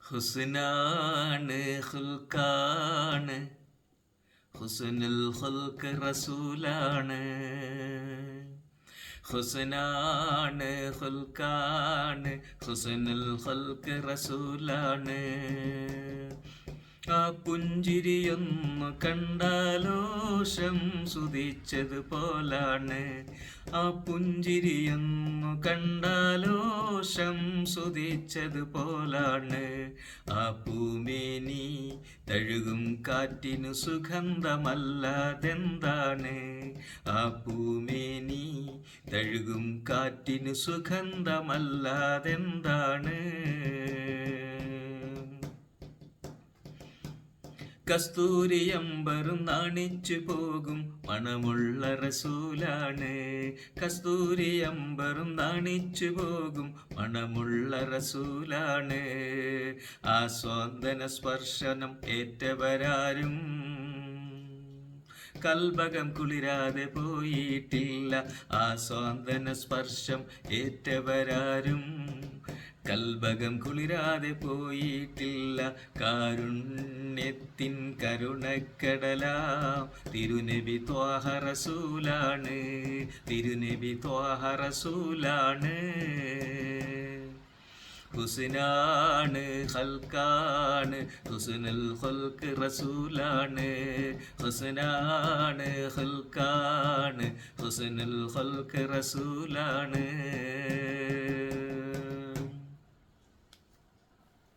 ഹുസ്നാണ് ഖുൽഖാണ്, ഹുസ്നുൽ ഖുൽഖ് റസൂലാണ്. ഹുസ്നാണ് ഖുൽഖാണ്, ഹുസ്നുൽ ഖുൽഖ് റസൂലാണ്. ആ പുഞ്ചിരിയൊന്നു കണ്ടാലോഷം സുതിച്ചതുപോലാണ്. ആ പുഞ്ചിരിയൊന്നു കണ്ടാലോഷം സുതിച്ചതുപോലാണ്. ആ പൂമേനി തഴുകും കാറ്റിനു സുഗന്ധമല്ലാതെന്താണ്? ആ പൂമേനി തഴുകും കാറ്റിനു സുഗന്ധമല്ലാതെന്താണ്? കസ്തൂരിയമ്പറും നാണിച്ചു പോകും മണമുള്ള റസൂലാണ്. കസ്തൂരിയമ്പറും നാണിച്ചു പോകും മണമുള്ള റസൂലാണ്. ആ സ്വാന്തന സ്പർശനം ഏറ്റവരാരും കൽബകം കുളിരാതെ പോയിട്ടില്ല. ആ സ്വാന്തന സ്പർശം ഏറ്റവരാരും കൽബകം കുളിരാതെ പോയിട്ടില്ല. കാരുണ്യത്തിൻ കരുണക്കടലാം തിരുനബി ത്വാഹ റസൂലാണ്. തിരുനബി ത്വാഹ റസൂലാണ്. ഹുസ്നാണ് ഖൽഖാണ്, ഹുസ്നുൽ ഖുൽഖ് റസൂലാണ്. ഹുസ്നാണ് ഖൽഖാണ്, ഹുസ്നുൽ ഖുൽഖ് റസൂലാണ്.